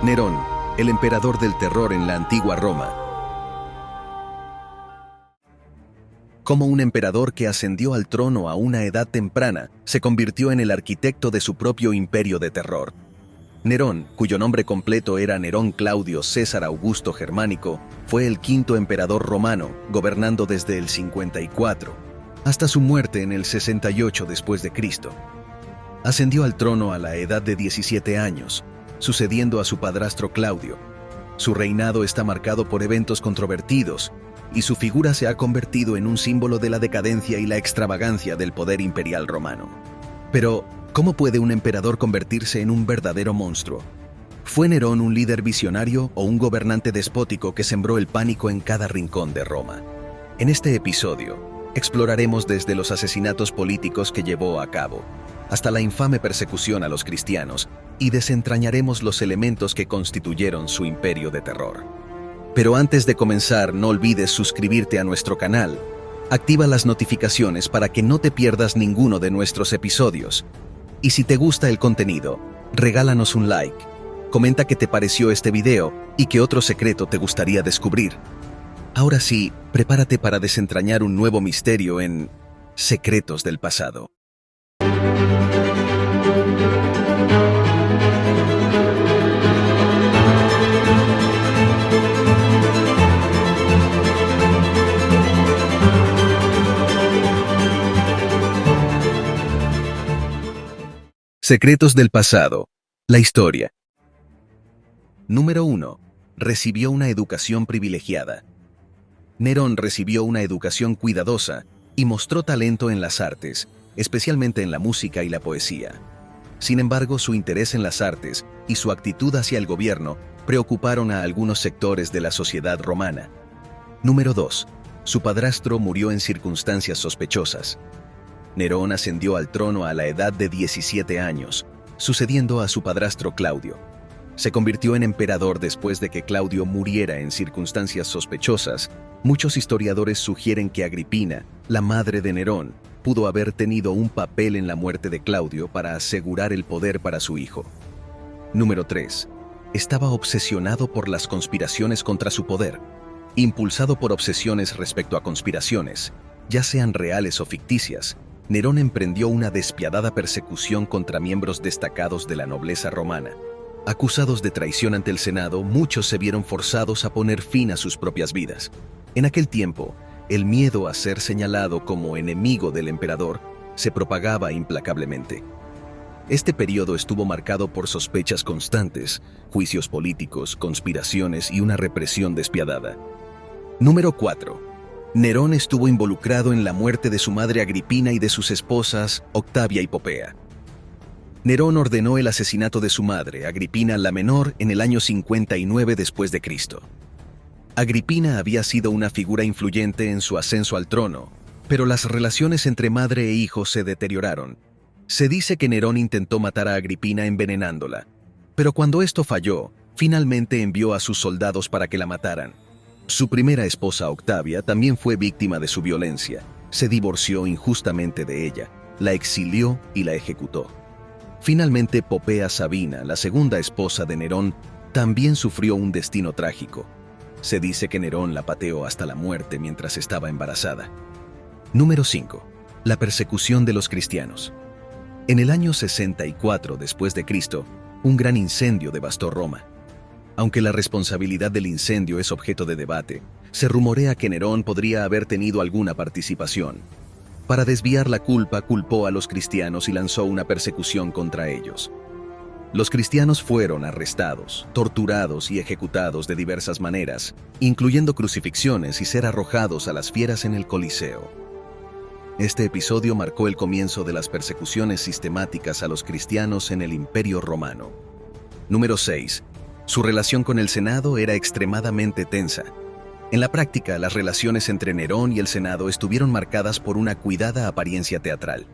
Nerón, el emperador del terror en la antigua Roma. Como un emperador que ascendió al trono a una edad temprana, se convirtió en el arquitecto de su propio imperio de terror. Nerón, cuyo nombre completo era Nerón Claudio César Augusto Germánico, fue el quinto emperador romano, gobernando desde el 54 hasta su muerte en el 68 después de Cristo. Ascendió al trono a la edad de 17 años, sucediendo a su padrastro Claudio. Su reinado está marcado por eventos controvertidos, y su figura se ha convertido en un símbolo de la decadencia y la extravagancia del poder imperial romano. Pero, ¿cómo puede un emperador convertirse en un verdadero monstruo? ¿Fue Nerón un líder visionario o un gobernante despótico que sembró el pánico en cada rincón de Roma? En este episodio, exploraremos desde los asesinatos políticos que llevó a cabo, hasta la infame persecución a los cristianos, y desentrañaremos los elementos que constituyeron su imperio de terror. Pero antes de comenzar, no olvides suscribirte a nuestro canal. Activa las notificaciones para que no te pierdas ninguno de nuestros episodios. Y si te gusta el contenido, regálanos un like. Comenta qué te pareció este video y qué otro secreto te gustaría descubrir. Ahora sí, prepárate para desentrañar un nuevo misterio en Secretos del Pasado. Secretos del pasado. La historia. Número 1. Recibió una educación privilegiada. Nerón recibió una educación cuidadosa y mostró talento en las artes, especialmente en la música y la poesía. Sin embargo, su interés en las artes y su actitud hacia el gobierno preocuparon a algunos sectores de la sociedad romana. Número 2. Su padrastro murió en circunstancias sospechosas. Nerón ascendió al trono a la edad de 17 años, sucediendo a su padrastro Claudio. Se convirtió en emperador después de que Claudio muriera en circunstancias sospechosas. Muchos historiadores sugieren que Agripina, la madre de Nerón, pudo haber tenido un papel en la muerte de Claudio para asegurar el poder para su hijo. Número 3. Estaba obsesionado por las conspiraciones contra su poder. Impulsado por obsesiones respecto a conspiraciones, ya sean reales o ficticias, Nerón emprendió una despiadada persecución contra miembros destacados de la nobleza romana. Acusados de traición ante el Senado, muchos se vieron forzados a poner fin a sus propias vidas. En aquel tiempo, el miedo a ser señalado como enemigo del emperador se propagaba implacablemente. Este periodo estuvo marcado por sospechas constantes, juicios políticos, conspiraciones y una represión despiadada. Número 4. Nerón estuvo involucrado en la muerte de su madre Agripina y de sus esposas Octavia y Popea. Nerón ordenó el asesinato de su madre, Agripina la menor, en el año 59 después de Cristo. Agripina había sido una figura influyente en su ascenso al trono, pero las relaciones entre madre e hijo se deterioraron. Se dice que Nerón intentó matar a Agripina envenenándola, pero cuando esto falló, finalmente envió a sus soldados para que la mataran. Su primera esposa, Octavia, también fue víctima de su violencia. Se divorció injustamente de ella, la exilió y la ejecutó. Finalmente, Popea Sabina, la segunda esposa de Nerón, también sufrió un destino trágico. Se dice que Nerón la pateó hasta la muerte mientras estaba embarazada. Número 5. La persecución de los cristianos. En el año 64 después de Cristo, un gran incendio devastó Roma. Aunque la responsabilidad del incendio es objeto de debate, se rumorea que Nerón podría haber tenido alguna participación. Para desviar la culpa, culpó a los cristianos y lanzó una persecución contra ellos. Los cristianos fueron arrestados, torturados y ejecutados de diversas maneras, incluyendo crucifixiones y ser arrojados a las fieras en el Coliseo. Este episodio marcó el comienzo de las persecuciones sistemáticas a los cristianos en el Imperio Romano. Número 6. Su relación con el Senado era extremadamente tensa. En la práctica, las relaciones entre Nerón y el Senado estuvieron marcadas por una cuidada apariencia teatral.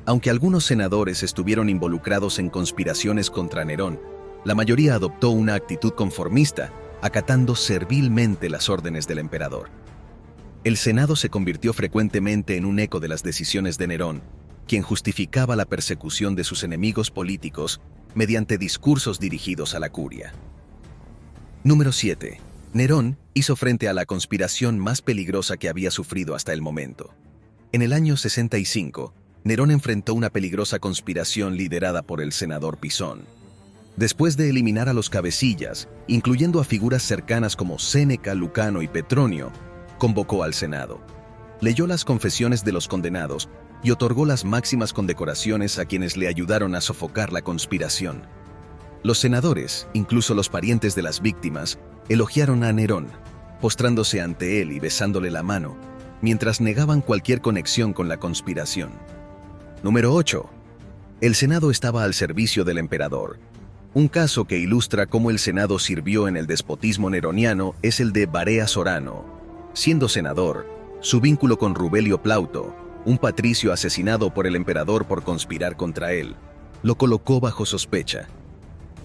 Aunque algunos senadores estuvieron involucrados en conspiraciones contra Nerón, la mayoría adoptó una actitud conformista, acatando servilmente las órdenes del emperador. El Senado se convirtió frecuentemente en un eco de las decisiones de Nerón, quien justificaba la persecución de sus enemigos políticos mediante discursos dirigidos a la curia. Número 7. Nerón hizo frente a la conspiración más peligrosa que había sufrido hasta el momento. En el año 65, Nerón enfrentó una peligrosa conspiración liderada por el senador Pisón. Después de eliminar a los cabecillas, incluyendo a figuras cercanas como Séneca, Lucano y Petronio, convocó al Senado. Leyó las confesiones de los condenados y otorgó las máximas condecoraciones a quienes le ayudaron a sofocar la conspiración. Los senadores, incluso los parientes de las víctimas, elogiaron a Nerón, postrándose ante él y besándole la mano, mientras negaban cualquier conexión con la conspiración. Número 8. El Senado estaba al servicio del emperador. Un caso que ilustra cómo el Senado sirvió en el despotismo neroniano es el de Barea Sorano. Siendo senador, su vínculo con Rubelio Plauto, un patricio asesinado por el emperador por conspirar contra él, lo colocó bajo sospecha.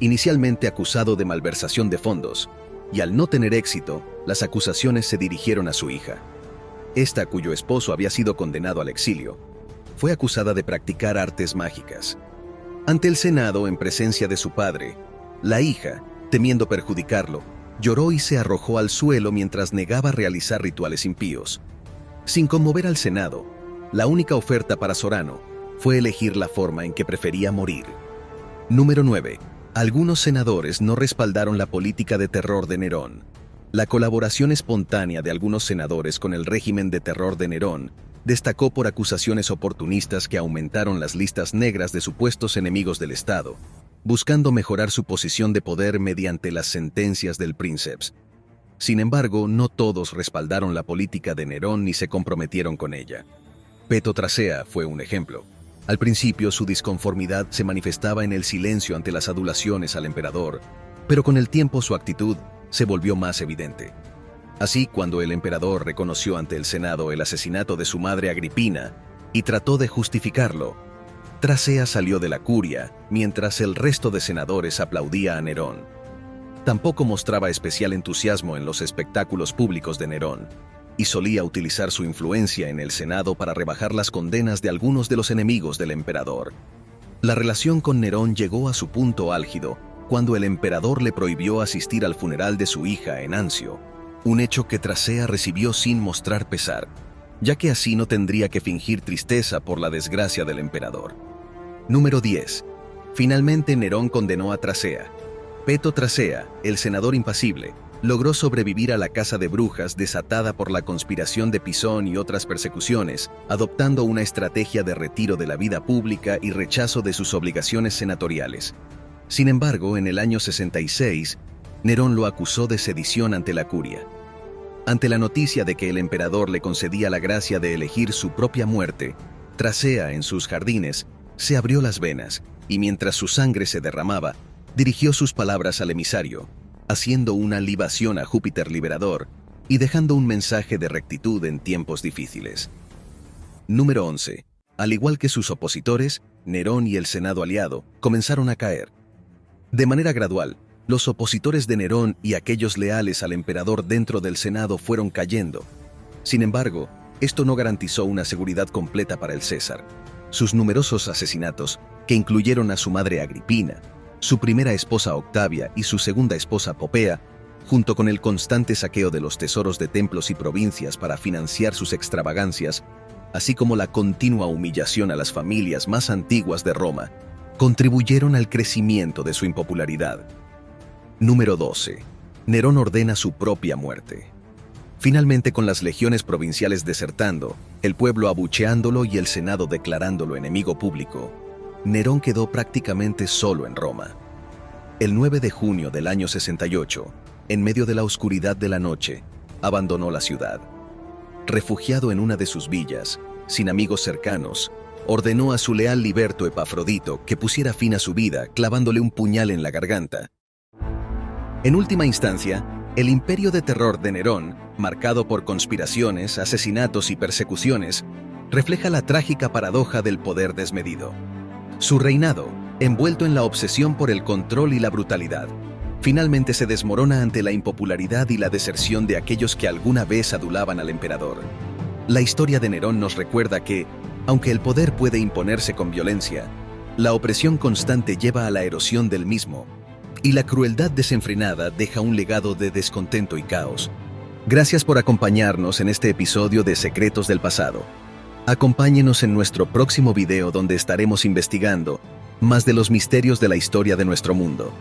Inicialmente acusado de malversación de fondos, y al no tener éxito, las acusaciones se dirigieron a su hija. Esta, cuyo esposo había sido condenado al exilio, fue acusada de practicar artes mágicas. Ante el Senado, en presencia de su padre, la hija, temiendo perjudicarlo, lloró y se arrojó al suelo mientras negaba realizar rituales impíos. Sin conmover al Senado, la única oferta para Sorano fue elegir la forma en que prefería morir. Número 9. Algunos senadores no respaldaron la política de terror de Nerón. La colaboración espontánea de algunos senadores con el régimen de terror de Nerón destacó por acusaciones oportunistas que aumentaron las listas negras de supuestos enemigos del Estado, buscando mejorar su posición de poder mediante las sentencias del princeps. Sin embargo, no todos respaldaron la política de Nerón ni se comprometieron con ella. Peto Trasea fue un ejemplo. Al principio, su disconformidad se manifestaba en el silencio ante las adulaciones al emperador, pero con el tiempo su actitud se volvió más evidente. Así, cuando el emperador reconoció ante el Senado el asesinato de su madre Agripina y trató de justificarlo, Trasea salió de la curia mientras el resto de senadores aplaudía a Nerón. Tampoco mostraba especial entusiasmo en los espectáculos públicos de Nerón, y solía utilizar su influencia en el Senado para rebajar las condenas de algunos de los enemigos del emperador. La relación con Nerón llegó a su punto álgido cuando el emperador le prohibió asistir al funeral de su hija en Ancio, un hecho que Trasea recibió sin mostrar pesar, ya que así no tendría que fingir tristeza por la desgracia del emperador. Número 10. Finalmente Nerón condenó a Trasea. Peto Trasea, el senador impasible, logró sobrevivir a la caza de brujas desatada por la conspiración de Pisón y otras persecuciones, adoptando una estrategia de retiro de la vida pública y rechazo de sus obligaciones senatoriales. Sin embargo, en el año 66, Nerón lo acusó de sedición ante la curia. Ante la noticia de que el emperador le concedía la gracia de elegir su propia muerte, Trasea, en sus jardines, se abrió las venas y mientras su sangre se derramaba, dirigió sus palabras al emisario, haciendo una libación a Júpiter liberador y dejando un mensaje de rectitud en tiempos difíciles. Número 11. Al igual que sus opositores, Nerón y el Senado aliado comenzaron a caer. De manera gradual, los opositores de Nerón y aquellos leales al emperador dentro del Senado fueron cayendo. Sin embargo, esto no garantizó una seguridad completa para el César. Sus numerosos asesinatos, que incluyeron a su madre Agripina, su primera esposa Octavia y su segunda esposa Popea, junto con el constante saqueo de los tesoros de templos y provincias para financiar sus extravagancias, así como la continua humillación a las familias más antiguas de Roma, contribuyeron al crecimiento de su impopularidad. Número 12. Nerón ordena su propia muerte. Finalmente, con las legiones provinciales desertando, el pueblo abucheándolo y el Senado declarándolo enemigo público, Nerón quedó prácticamente solo en Roma. El 9 de junio del año 68, en medio de la oscuridad de la noche, abandonó la ciudad. Refugiado en una de sus villas, sin amigos cercanos, ordenó a su leal liberto Epafrodito que pusiera fin a su vida clavándole un puñal en la garganta. En última instancia, el imperio de terror de Nerón, marcado por conspiraciones, asesinatos y persecuciones, refleja la trágica paradoja del poder desmedido. Su reinado, envuelto en la obsesión por el control y la brutalidad, finalmente se desmorona ante la impopularidad y la deserción de aquellos que alguna vez adulaban al emperador. La historia de Nerón nos recuerda que, aunque el poder puede imponerse con violencia, la opresión constante lleva a la erosión del mismo, y la crueldad desenfrenada deja un legado de descontento y caos. Gracias por acompañarnos en este episodio de Secretos del Pasado. Acompáñenos en nuestro próximo video donde estaremos investigando más de los misterios de la historia de nuestro mundo.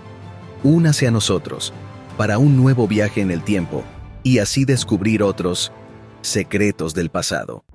Únase a nosotros para un nuevo viaje en el tiempo y así descubrir otros secretos del pasado.